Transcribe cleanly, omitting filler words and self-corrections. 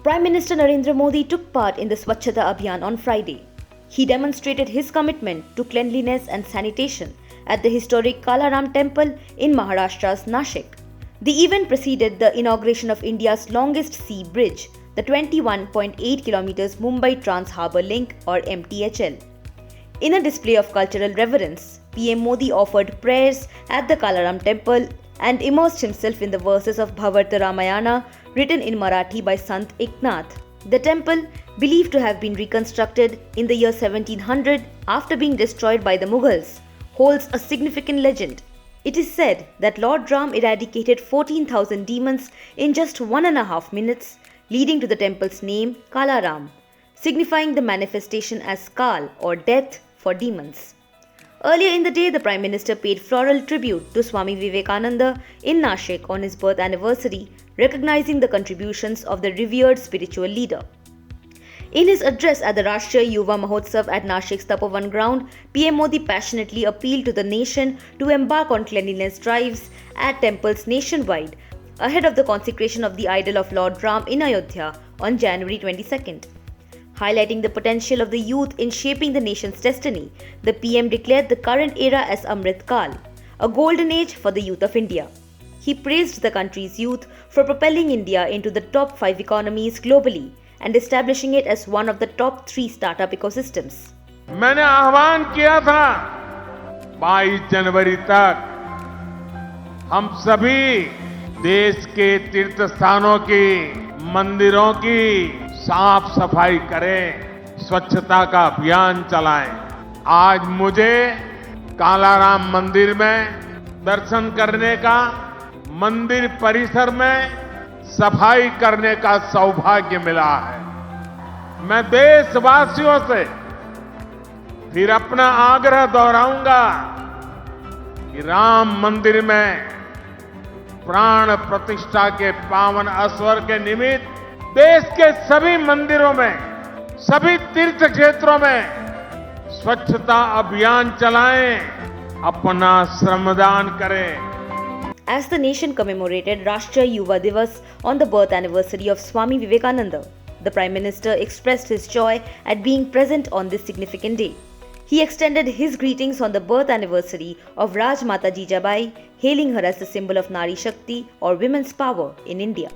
Prime Minister Narendra Modi took part in the Swachhata Abhiyan on Friday. He demonstrated his commitment to cleanliness and sanitation at the historic Kalaram Temple in Maharashtra's Nashik. The event preceded the inauguration of India's longest sea bridge, the 21.8 km Mumbai Trans-Harbour Link or MTHL. In a display of cultural reverence, PM Modi offered prayers at the Kalaram Temple and immersed himself in the verses of Bhavarta Ramayana written in Marathi by Sant Eknath. The temple, believed to have been reconstructed in the year 1700 after being destroyed by the Mughals, holds a significant legend. It is said that Lord Ram eradicated 14,000 demons in just 1.5 minutes, leading to the temple's name Kalaram, signifying the manifestation as Kal or death for demons. Earlier in the day, the Prime Minister paid floral tribute to Swami Vivekananda in Nashik on his birth anniversary, recognizing the contributions of the revered spiritual leader. In his address at the Rashtriya Yuva Mahotsav at Nashik's Tapovan ground, PM Modi passionately appealed to the nation to embark on cleanliness drives at temples nationwide ahead of the consecration of the idol of Lord Ram in Ayodhya on January 22nd. Highlighting the potential of the youth in shaping the nation's destiny, the PM declared the current era as Amrit Kal, a golden age for the youth of India. He praised the country's youth for propelling India into the top 5 economies globally and establishing it as one of the top 3 startup ecosystems. मैंने आह्वान किया था 22 जनवरी तक हम सभी देश के तीर्थ स्थानों की, मंदिरों की साफ सफाई करें, स्वच्छता का अभियान चलाएं। आज मुझे कालाराम मंदिर में दर्शन करने का, मंदिर परिसर में सफाई करने का सौभाग्य मिला है। मैं देशवासियों से फिर अपना आग्रह दोहराऊंगा कि राम मंदिर में प्राण प्रतिष्ठा के पावन अवसर के निमित्त देश के सभी मंदिरों में, सभी तीर्थ क्षेत्रों में स्वच्छता अभियान चलाएं, अपना श्रमदान करें। As the nation commemorated Rashtriya Yuva Divas on the birth anniversary of Swami Vivekananda, the Prime Minister expressed his joy at being present on this significant day. He extended his greetings on the birth anniversary of Rajmata Jijabai, hailing her as the symbol of Nari Shakti or women's power in India.